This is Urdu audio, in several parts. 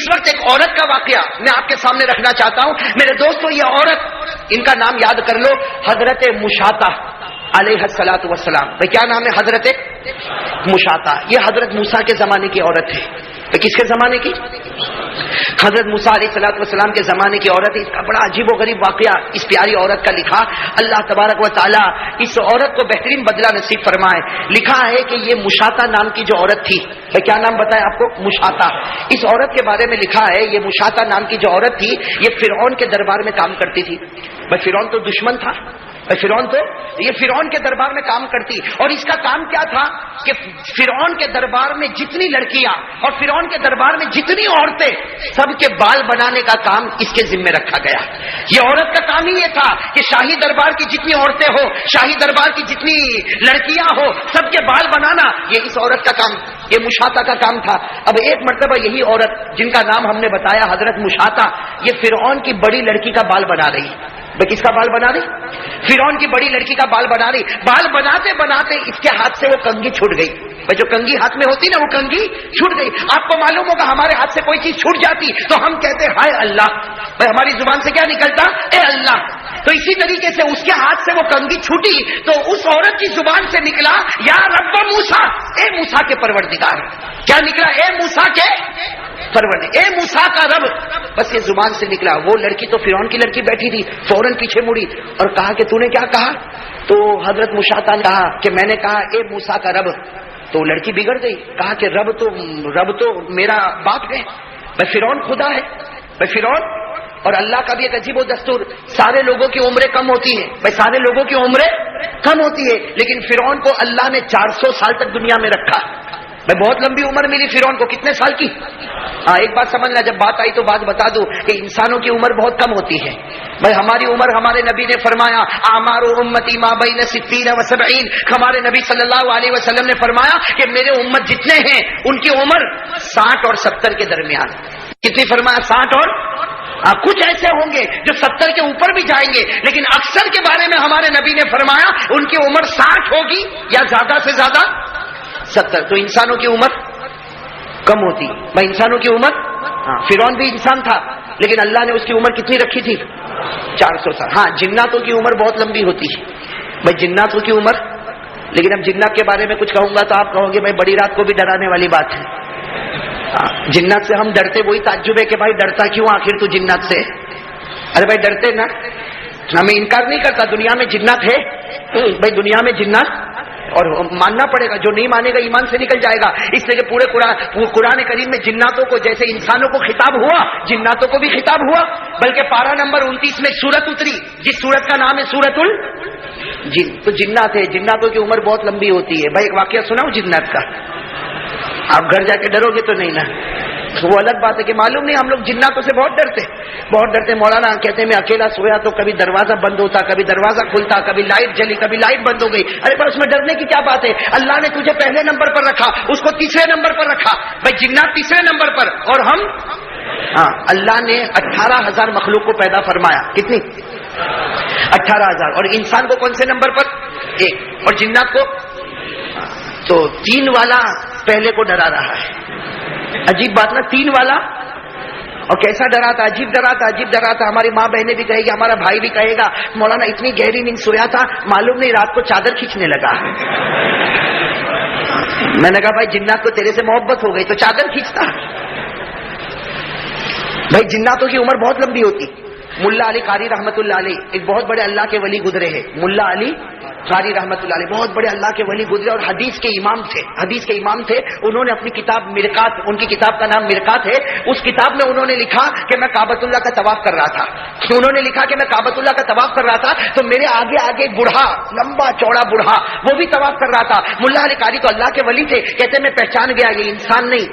اس وقت ایک عورت کا واقعہ میں آپ کے سامنے رکھنا چاہتا ہوں میرے دوستو. یہ عورت، ان کا نام یاد کر لو، حضرت مشاطہ علیہ الصلوۃ والسلام. بھائی کیا نام ہے؟ حضرت مشاطہ. یہ حضرت موسیٰ کے زمانے کی عورت ہے. کس کے زمانے کی؟ حضرت موسیٰ علیہ الصلوۃ والسلام کے زمانے کی عورت ہے. اس کا بڑا عجیب و غریب واقعہ اس پیاری عورت کا لکھا. اللہ تبارک و تعالی اس عورت کو بہترین بدلہ نصیب فرمائے. لکھا ہے کہ یہ مشاطہ نام کی جو عورت تھی، کیا نام بتائیں آپ کو؟ مشاطہ. اس عورت کے بارے میں لکھا ہے یہ مشاطہ نام کی جو عورت تھی یہ فرعون کے دربار میں کام کرتی تھی. بھائی فرعون تو دشمن تھا، یہ فرعون کے دربار میں کام کرتی. اور اس کا کام کیا تھا کہ فرعون کے دربار میں جتنی لڑکیاں اور فرعون کے دربار میں جتنی عورتیں، سب کے بال بنانے کا کام اس کے ذمہ رکھا گیا. یہ عورت کا کام ہی یہ تھا کہ شاہی دربار کی جتنی عورتیں ہو، شاہی دربار کی جتنی لڑکیاں ہو، سب کے بال بنانا یہ اس عورت کا کام، یہ مشاطہ کا کام تھا. اب ایک مرتبہ یہی عورت جن کا نام ہم نے بتایا حضرت مشاطہ، یہ فرعون کی بڑی لڑکی کا بال بنا رہی. بھائی کس کا بال بنا رہی؟ فرعون کی بڑی لڑکی کا بال بنا رہی. بال بناتے بناتے اس کے ہاتھ سے وہ کنگھی چھوٹ گئی. بھائی جو کنگھی ہاتھ میں ہوتی نا وہ کنگھی چھوٹ گئی. آپ کو معلوم ہوگا ہمارے ہاتھ سے کوئی چیز چھوٹ جاتی تو ہم کہتے ہائے اللہ. بھائی ہماری زبان سے کیا نکلتا؟ اے اللہ. تو اسی طریقے سے اس کے ہاتھ سے وہ کنگھی چھوٹی تو اس عورت کی زبان سے نکلا یا رب موسیٰ، اے موسیٰ کے پروردگار. کیا نکلا؟ اے موسیٰ کے پروردگار، اے موسیٰ کا رب. بس یہ زبان سے نکلا. وہ لڑکی تو فرعون کی لڑکی بیٹھی تھی، فوراً پیچھے مڑی اور کہا کہ تو نے کیا کہا؟ تو حضرت مشاطہ نے کہا کہ میں نے کہا اے موسیٰ کا رب. تو لڑکی بگڑ گئی، کہا کہ رب تو میرا باپ ہے. بھائی فرعون خدا ہے. بھائی فرعون اور اللہ کا بھی ایک عجیب و دستور، سارے لوگوں کی عمریں کم ہوتی ہیں. بھائی سارے لوگوں کی عمریں کم ہوتی ہے، لیکن فرعون کو اللہ نے 400 سال تک دنیا میں رکھا. میں بہت لمبی عمر ملی فرعون کو. کتنے سال کی؟ ایک بات سمجھنا، جب بات آئی تو بات بتا دوں کہ انسانوں کی عمر بہت کم ہوتی ہے. بھائی ہماری عمر، ہمارے نبی نے فرمایا اعمار امتی ما بین 60 و 70. ہمارے نبی صلی اللہ علیہ وسلم نے فرمایا کہ میرے امت جتنے ہیں ان کی عمر 60 اور 70 کے درمیان. کتنی فرمایا؟ 60 اور کچھ ایسے ہوں گے جو 70 کے اوپر بھی جائیں گے، لیکن اکثر کے بارے میں ہمارے نبی نے فرمایا ان کی عمر 60 ہوگی یا زیادہ سے زیادہ 70. تو انسانوں کی عمر کم ہوتی. بھائی انسانوں کی عمر، فرعون بھی انسان تھا لیکن اللہ نے اس کی عمر کتنی رکھی تھی؟ 400 سال. ہاں جناتوں کی عمر بہت لمبی ہوتی ہے. بھائی جناتوں کی عمر، لیکن اب جنات کے بارے میں کچھ کہوں گا تو آپ کہو گے بھائی بڑی رات کو بھی ڈرانے والی بات ہے. جنات سے ہم ڈرتے، وہی تعجب ہے کہ بھائی ڈرتا کیوں آخر تو جنات سے؟ ارے بھائی ڈرتے نا، ہمیں انکار نہیں کرتا دنیا میں جنات ہے. بھائی دنیا میں جنات، اور ماننا پڑے گا، جو نہیں مانے گا ایمان سے نکل جائے گا. اس لیے کہ پورے قرآن کریم میں جناتوں کو جیسے انسانوں کو خطاب ہوا، جناتوں کو بھی خطاب ہوا. بلکہ پارہ نمبر 29 میں سورت اتری جس سورت کا نام ہے سورت الجن. تو جنات ہے، جناتوں کی عمر بہت لمبی ہوتی ہے. بھائی ایک واقعہ سناؤ جنات کا. آپ گھر جا کے ڈرو گے تو نہیں نا، وہ الگ بات ہے کہ معلوم نہیں. ہم لوگ جناتوں سے بہت ڈرتے. مولانا کہتے ہیں میں اکیلا سویا تو کبھی دروازہ بند ہوتا، کبھی دروازہ کھلتا، کبھی لائٹ جلی، کبھی لائٹ بند ہو گئی. ارے پر اس میں ڈرنے کی کیا بات ہے؟ اللہ نے تجھے پہلے نمبر پر رکھا، اس کو تیسرے نمبر پر رکھا. بھائی جنات تیسرے نمبر پر اور ہم، اللہ نے 18,000 مخلوق کو پیدا فرمایا. کتنی؟ 18,000. اور انسان کو کون سے نمبر پر؟ 1. اور جنات کو تو 3 والا پہلے کو ڈرا رہا ہے. عجیب بات نا، 3 والا. اور کیسا ڈرا تھا؟ عجیب ڈرا تھا. ہماری ماں بہنیں بھی کہے گی، ہمارا بھائی بھی کہے گا مولانا اتنی گہری نیند سویا تھا معلوم نہیں رات کو چادر کھینچنے لگا. میں نے کہا بھائی جنات کو تیرے سے محبت ہو گئی تو چادر کھینچتا. بھائی جناتوں کی عمر بہت لمبی ہوتی. ملا علی قاری رحمت اللہ علیہ ایک بہت بڑے اللہ کے ولی گزرے ہیں. ملا علی قاری رحمت اللہ علیہ بہت بڑے اللہ کے ولی گزرے اور حدیث کے امام تھے. انہوں نے اپنی کتاب مرقات، ان کی کتاب کا نام مرقات ہے، اس کتاب میں انہوں نے لکھا کہ میں کعبۃ اللہ کا طواف کر رہا تھا. انہوں نے لکھا کہ میں کعبۃ اللہ کا طواف کر رہا تھا تو میرے آگے ایک بوڑھا، لمبا چوڑا بوڑھا، وہ بھی طواف کر رہا تھا. ملا علی قاری تو اللہ کے ولی تھے. کہتے میں پہچان گیا یہ انسان نہیں،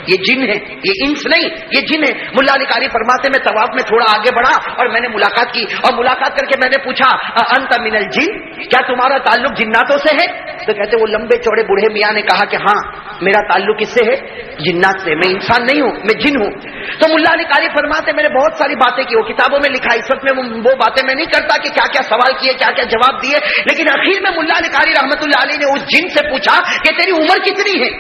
یہ جن ہے، یہ انس نہیں، یہ جن ہے. ملا علی قاری فرماتے میں طواف میں تھوڑا آگے بڑھا اور میں نے ملاقات کی، اور ملاقات کر کے میں نے پوچھا انت من الجن، کیا تمہارا تعلق جناتوں سے ہے؟ تو کہتے وہ لمبے چوڑے بوڑھے میاں نے کہا کہ ہاں میرا تعلق کس سے ہے؟ جنات سے. میں انسان نہیں ہوں، میں جن ہوں. تو ملا علی قاری فرماتے میں نے بہت ساری باتیں کی، وہ کتابوں میں لکھا. اس وقت میں وہ باتیں میں نہیں کرتا کہ کیا کیا سوال کیے، کیا کیا جواب دیے، لیکن اخیر میں ملا علی قاری رحمت اللہ علیہ نے اس جن سے پوچھا کہ تیری عمر کتنی ہے؟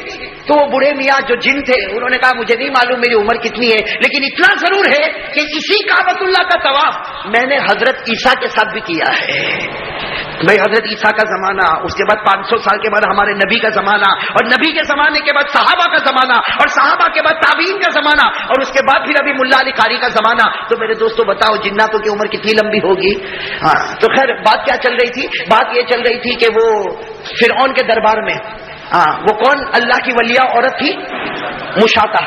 تو وہ بوڑھے میاں جو جن تھے انہوں نے کہا مجھے نہیں معلوم میری عمر کتنی ہے، لیکن اتنا ضرور ہے کہ اسی کعبۃ اللہ کا طواف میں نے حضرت عیسیٰ کے ساتھ بھی کیا ہے۔ بھائی حضرت عیسیٰ کا زمانہ، اس کے بعد 500 سال کے بعد ہمارے نبی کا زمانہ، اور نبی کے زمانے کے بعد صحابہ کا زمانہ، اور صحابہ کے بعد تابعین کا زمانہ، اور اس کے بعد پھر ابھی ملا علی قاری کا زمانہ۔ تو میرے دوستو بتاؤ جناتوں کی عمر کتنی لمبی ہوگی؟ ہاں تو خیر بات کیا چل رہی تھی؟ بات یہ چل رہی تھی کہ وہ فرعون کے دربار میں وہ کون اللہ کی ولیہ عورت تھی؟ مشاطہ۔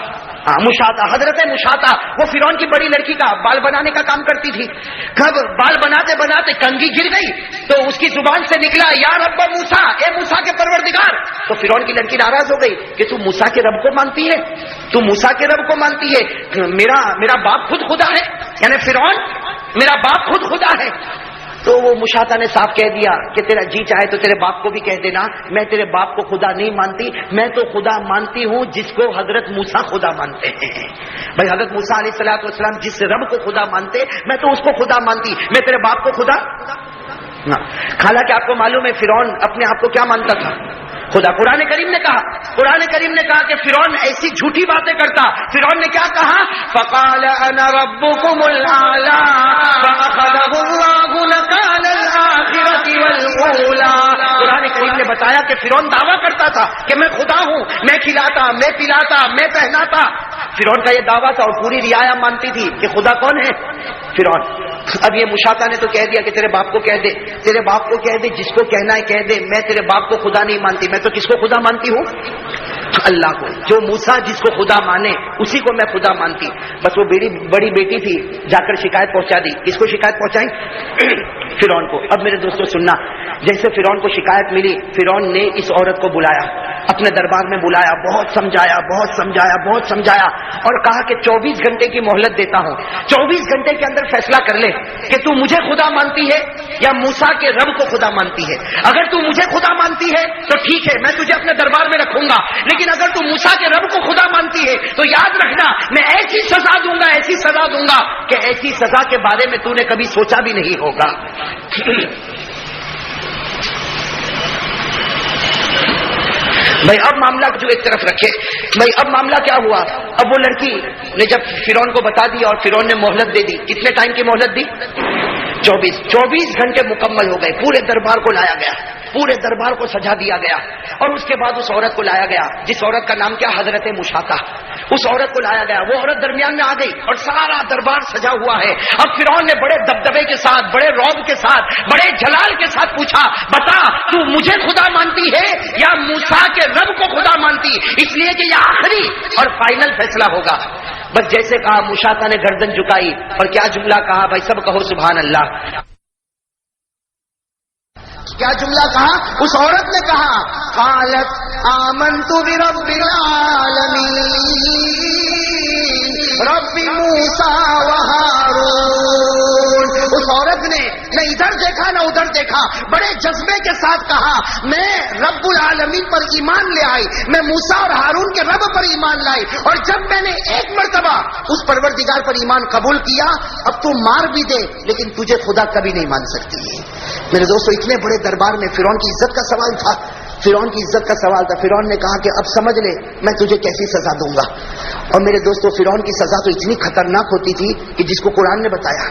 مشاطہ، حضرت مشاطہ، وہ فرعون کی بڑی لڑکی کا بال بنانے کا کام کرتی تھی۔ کب بال بناتے بناتے کنگھی گر گئی تو اس کی زبان سے نکلا یا رب موسیٰ، اے موسیٰ کے پروردگار۔ تو فرعون کی لڑکی ناراض ہو گئی کہ تو موسیٰ کے رب کو مانتی ہے، تو موسیٰ کے رب کو مانتی ہے، میرا باپ خود خدا ہے، یعنی فرعون میرا باپ خود خدا ہے۔ تو وہ مشاطہ نے صاف کہہ دیا کہ تیرا جی چاہے تو تیرے باپ کو بھی کہہ دینا، میں تیرے باپ کو خدا نہیں مانتی، میں تو خدا مانتی ہوں جس کو حضرت موسیٰ خدا مانتے ہیں۔ بھائی حضرت موسیٰ علیہ السلام جس رب کو خدا مانتے میں تو اس کو خدا مانتی، میں تیرے باپ کو خدا نہ۔ حالانکہ آپ کو معلوم ہے فرعون اپنے آپ کو کیا مانتا تھا؟ خدا۔ قرآن کریم نے کہا کہ فرعون ایسی جھوٹی باتیں کرتا۔ فرعون نے کیا کہا؟ فقال انا ربكم الاعلى فاخذه الله نكال الاخرة والاولى۔ قرآن کریم نے بتایا کہ فرعون دعویٰ کرتا تھا کہ میں خدا ہوں، میں کھلاتا، میں پلاتا، میں پہناتا۔ فرعون کا یہ دعویٰ تھا اور پوری رعایا مانتی تھی کہ خدا کون ہے؟ فرعون۔ اب یہ مشاطہ نے تو کہہ دیا کہ تیرے باپ کو کہہ دے، تیرے باپ کو کہہ دے، جس کو کہنا ہے کہہ دے، میں تیرے باپ کو خدا نہیں مانتی، میں تو کس کو خدا مانتی ہوں؟ اللہ کو۔ جو موسیٰ جس کو خدا مانے اسی کو میں خدا مانتی۔ بس وہ بڑی بیٹی تھی، جا کر شکایت پہنچا دی۔ کس کو شکایت پہنچائی؟ فرعون کو۔ اب میرے دوستو سننا، جیسے فرعون کو شکایت ملی، فرعون نے اس عورت کو بلایا، اپنے دربار میں بلایا، بہت سمجھایا اور کہا کہ 24 گھنٹے کی مہلت دیتا ہوں، 24 گھنٹے کے اندر فیصلہ کر لے کہ تو مجھے خدا مانتی ہے یا موسیٰ کے رب کو خدا مانتی ہے۔ اگر تو مجھے خدا مانتی ہے تو ٹھیک ہے، میں تجھے اپنے دربار میں رکھوں گا، لیکن اگر تو موسیٰ کے رب کو خدا مانتی ہے تو یاد رکھنا میں ایسی سزا دوں گا کہ ایسی سزا کے بارے میں تو نے کبھی سوچا بھی نہیں ہوگا۔ بھائی اب معاملہ جو ایک طرف رکھے، بھائی اب معاملہ کیا ہوا؟ اب وہ لڑکی نے جب فرعون کو بتا دیا اور فرعون نے مہلت دے دی، کتنے ٹائم کی مہلت دی؟ 24 گھنٹے مکمل ہو گئے۔ پورے دربار کو لایا گیا، پورے دربار کو سجا دیا گیا، اور اس کے بعد اس عورت کو لایا گیا جس عورت کا نام کیا؟ حضرت مشاطہ۔ اس عورت کو لایا گیا، وہ عورت درمیان میں آ گئی اور سارا دربار سجا ہوا ہے۔ اب فرعون نے بڑے دبدبے کے ساتھ، بڑے رعب کے ساتھ، بڑے جلال کے ساتھ پوچھا، بتا تو مجھے خدا مانتی ہے یا موسیٰ کے رب کو خدا مانتی؟ اس لیے کہ یہ آخری اور فائنل فیصلہ ہوگا۔ بس جیسے کہا مشاطہ نے گردن جھکائی اور کیا جملہ کہا؟ بھائی سب کہو سبحان اللہ۔ کیا جملہ کہا؟ اس عورت نے کہا قالت آمنت برب العالمین رب موسیٰ و ہارون۔ اس عورت نے نہ ادھر دیکھا نہ ادھر دیکھا، بڑے جذبے کے ساتھ کہا میں رب العالمین پر ایمان لے آئی، میں موسیٰ اور ہارون کے رب پر ایمان لائی، اور جب میں نے ایک مرتبہ اس پروردگار پر ایمان قبول کیا، اب تو مار بھی دے لیکن تجھے خدا کبھی نہیں مان سکتی۔ میرے دوستو اتنے بڑے دربار میں فرعون کی عزت کا سوال تھا، فرعون کی عزت کا سوال تھا۔ فرعون نے کہا کہ اب سمجھ لے میں تجھے کیسی سزا دوں گا۔ اور میرے دوستو فرعون کی سزا تو اتنی خطرناک ہوتی تھی کہ جس کو قرآن نے بتایا،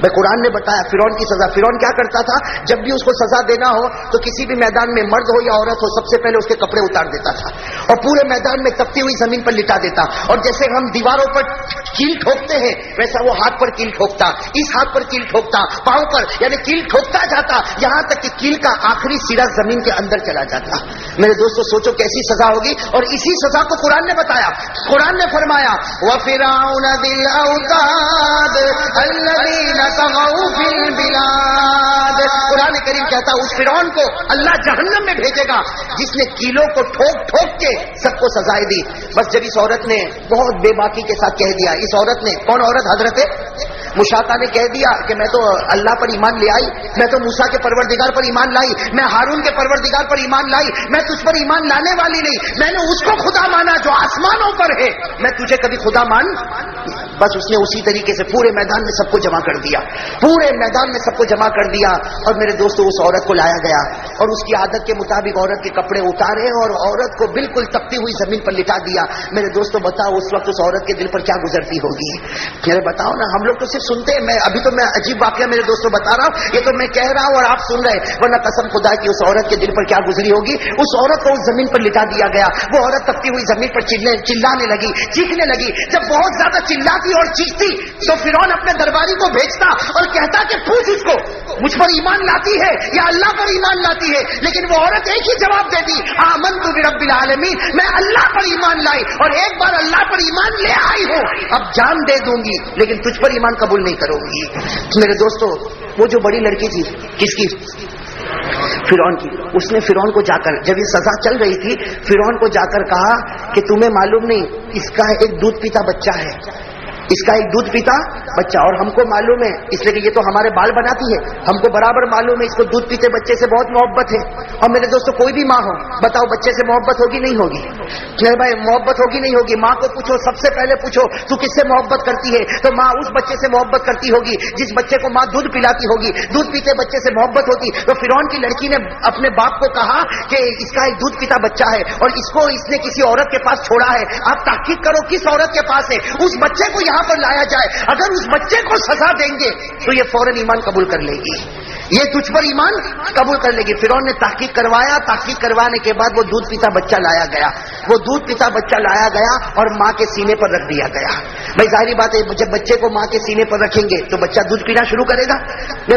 بھائی قرآن نے بتایا فرعون کی سزا۔ فرعون کیا کرتا تھا؟ جب بھی اس کو سزا دینا ہو تو کسی بھی میدان میں مرد ہو یا عورت ہو، سب سے پہلے اس کے کپڑے اتار دیتا تھا اور پورے میدان میں تپتی ہوئی زمین پر لٹا دیتا، اور جیسے ہم دیواروں پر کیل ٹھوکتے ہیں ویسا وہ ہاتھ پر کیل ٹھوکتا، اس ہاتھ پر کیل ٹھوکتا، پاؤں پر، یعنی کیل ٹھوکتا جاتا یہاں تک کہ کیل کا آخری سرا زمین کے اندر چلا جاتا۔ میرے دوستو سوچو کیسی سزا ہوگی، اور اسی سزا کو قرآن نے بتایا۔ قرآن نے فرمایا وَفِرْعَوْنَ ذِي الْأَوْتَادِ الَّذِينَ طَغَوْا فِي الْبِلَادِ۔ قرآن کریم کہتا اس فرعون کو اللہ جہنم میں بھیجے گا جس نے کیلوں کو ٹھوک ٹھوک کے سب کو سزائے دی۔ بس جب اس عورت نے بہت بے باکی کے ساتھ کہہ دیا، اس عورت نے، کون عورت؟ حضرت مشاطہ نے کہہ دیا کہ میں تو اللہ پر ایمان لے آئی، میں تو موسیٰ کے پروردگار پر ایمان لائی، میں ہارون کے پروردگار پر ایمان لائی، میں تجھ پر ایمان لانے والی نہیں، میں نے اس کو خدا مانا جو آسمانوں پر ہے، میں تجھے کبھی خدا مان بس اس نے اسی طریقے سے پورے میدان میں سب کو جمع کر دیا، پورے میدان میں سب کو جمع کر دیا. اور میرے دوستوں اس عورت کو لایا گیا اور اس کی عادت کے مطابق عورت کے کپڑے اتارے اور عورت کو بالکل تپتی ہوئی زمین پر لٹا دیا. میرے دوستوں بتاؤ اس وقت اس عورت کے دل پر کیا گزرتی ہوگی؟ میرے بتاؤ نا، ہم لوگ تو صرف سنتے ہیں. ابھی تو میں عجیب واقعہ میرے دوستوں بتا رہا ہوں، یہ تو میں کہہ رہا ہوں اور آپ سن رہے، ورنہ قسم خدا کی اس عورت کے دل پر کیا گزری ہوگی. اس عورت کو اس زمین پر لٹا دیا گیا. وہ عورت تپتی ہوئی زمین پر چلانے لگی، چیخنے لگی. جب بہت زیادہ چلاتی اور چیختی تو فرعون اپنے درباری کو بھیجتا اور کہتا کہ پوچھ اس کو مجھ پر ایمان لاتی ہے یا اللہ پر ایمان لاتی ہے. لیکن وہ عورت ایک ہی جواب دیتی، آمنت برب العالمین، میں اللہ پر ایمان لائی اور ایک بار اللہ پر ایمان لے آئی ہوں، اب جان دے دوں گی لیکن تجھ پر ایمان قبول نہیں کروں گی. میرے دوستو وہ جو بڑی لڑکی تھی، کس کی؟ فرعون کی. اس نے فرعون کو جا کر، جب یہ سزا چل رہی تھی، فرعون کو جا کر کہا کہ تمہیں معلوم نہیں اس کا ایک دودھ پیتا بچہ ہے، اس کا ایک دودھ پیتا بچہ، اور ہم کو معلوم ہے اس لیے کہ یہ تو ہمارے بال بناتی ہے، ہم کو برابر معلوم ہے اس کو دودھ پیتے بچے سے بہت محبت ہے. اور میرے دوستوں کوئی بھی ماں ہو، بتاؤ بچے سے محبت ہوگی نہیں ہوگی؟ میرے بھائی محبت ہوگی نہیں ہوگی؟ ماں کو پوچھو، سب سے پہلے پوچھو تو کس سے محبت کرتی ہے، تو ماں اس بچے سے محبت کرتی ہوگی جس بچے کو ماں دودھ پلاتی ہوگی. دودھ پیتے بچے سے محبت ہوتی. تو فرعون کی لڑکی نے اپنے باپ کو کہا کہ اس کا ایک دودھ پیتا بچہ ہے اور اس نے کسی عورت کے پاس چھوڑا ہے، آپ تحقیق کرو کس عورت کے پاس ہے، اس بچے کو یہاں پر لایا جائے. اگر اس بچے کو سزا دیں گے تو یہ فوراً ایمان قبول کر لے گی، یہ تجھ پر ایمان قبول کر لے گی. فرعون نے تحقیق کروایا، تحقیق کروانے کے بعد وہ دودھ پیتا بچہ لایا گیا. وہ دودھ پیتا بچہ لایا گیا اور ماں کے سینے پر رکھ دیا گیا. بھائی ظاہری بات ہے جب بچے کو ماں کے سینے پر رکھیں گے تو بچہ دودھ پینا شروع کرے گا.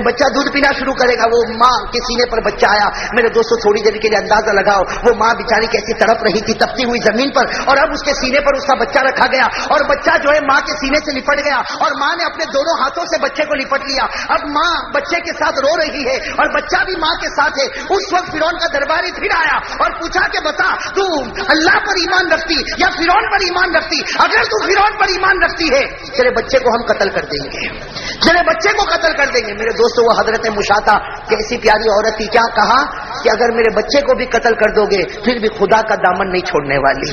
بچہ دودھ پینا شروع کرے گا. وہ ماں کے سینے پر بچہ آیا. میرے دوستوں تھوڑی دیر کے لیے اندازہ لگاؤ وہ ماں بیچاری کیسی تڑپ رہی تھی تپتی ہوئی زمین پر، اور اب اس کے سینے پر اس کا بچہ رکھا گیا اور بچہ جو ہے ماں کے سینے سے لپٹ گیا اور ماں نے اپنے دونوں ہاتھوں سے بچے کو لپٹ لیا. اب ماں بچے کے ساتھ رو رہی ہے اور بچہ بھی ماں کے ساتھ ہے. اس وقت فرعون کا درباری پھر آیا اور پوچھا کہ بتا تو اللہ پر ایمان رکھتی یا فرعون پر ایمان رکھتی؟ اگر تو فرعون پر ایمان رکھتی ہے تیرے بچے کو ہم قتل کر دیں گے، تیرے بچے کو قتل کر دیں گے. میرے دوستو وہ حضرت مشاطہ کیسی پیاری عورت تھی. کیا کہا کہ اگر میرے بچے کو بھی قتل کر دو گے پھر بھی خدا کا دامن نہیں چھوڑنے والی،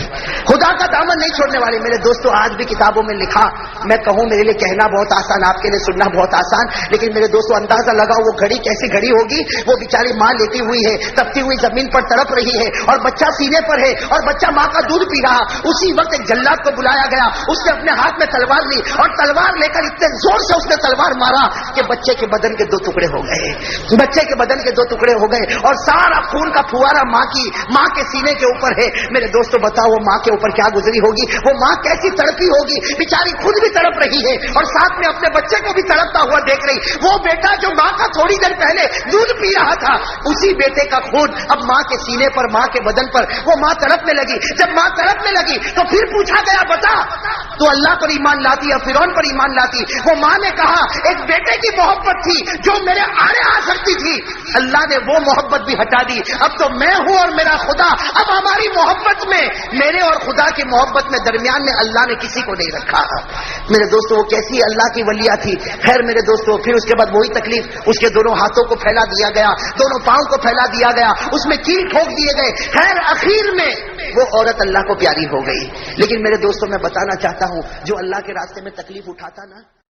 خدا کا دامن نہیں چھوڑنے والی. میرے دوستو آج بھی کتابوں میں لکھا، میں کہوں میرے لیے کہنا بہت آسان، آپ کے لیے سننا بہت آسان، لیکن میرے دوستو اندازہ لگاؤ وہ گھڑی کیسی گھڑی ہوگی. وہ بیچاری ماں لیٹی ہوئی ہے، تپتی ہوئی زمین پر تڑپ رہی ہے اور بچہ سینے پر ہے اور بچہ ماں کا دودھ پی رہا. اسی وقت ایک جلاد کو بلایا گیا. اس نے اپنے ہاتھ میں تلوار لی اور تلوار لے کر اتنے زور سے اس نے تلوار مارا کہ بچے کے بدن کے 2 ٹکڑے ہو گئے، بچے کے بدن کے 2 ٹکڑے ہو گئے اور سارا خون کا پھوارا ماں کے سینے کے اوپر ہے. میرے دوستو بتاؤ وہ ماں کے اوپر کیا گزری ہوگی، وہ ماں کیسی تڑپی ہوگی. بیچاری خود بھی تڑپ رہی ہے اور ساتھ میں اپنے بچے کو بھی تڑپتا ہوا دیکھ رہی. وہ بیٹا جو ماں کا تھوڑی دیر پہلے دودھ پی رہا تھا، اسی بیٹے کا خون اب ماں کے سینے پر، ماں کے بدن پر. وہ ماں تڑپنے لگی. جب ماں تڑپنے لگی تو پھر پوچھا گیا بتا تو اللہ پر ایمان لاتی یا فرعون پر ایمان لاتی؟ وہ ماں نے کہا ایک بیٹے کی محبت تھی جو میرے آڑے آ سکتی تھی، اللہ نے وہ محبت بھی ہٹا دی. اب تو میں ہوں اور میرا خدا. اب ہماری محبت میں، میرے اور خدا کی محبت میں درمیان میں اللہ نے کسی کو نہیں رکھا. میرے دوستو وہ کیسی اللہ کی ولیہ تھی. خیر میرے دوستو پھر اس کے بعد وہی تکلیف، اس کے دونوں ہاتھوں کو پھیلا دیا گیا، دونوں پاؤں کو پھیلا دیا گیا، اس میں کیل ٹھوک دیے گئے. خیر اخیر میں وہ عورت اللہ کو پیاری ہو گئی. لیکن میرے دوستوں میں بتانا چاہتا ہوں جو اللہ کے راستے میں تکلیف اٹھاتا نا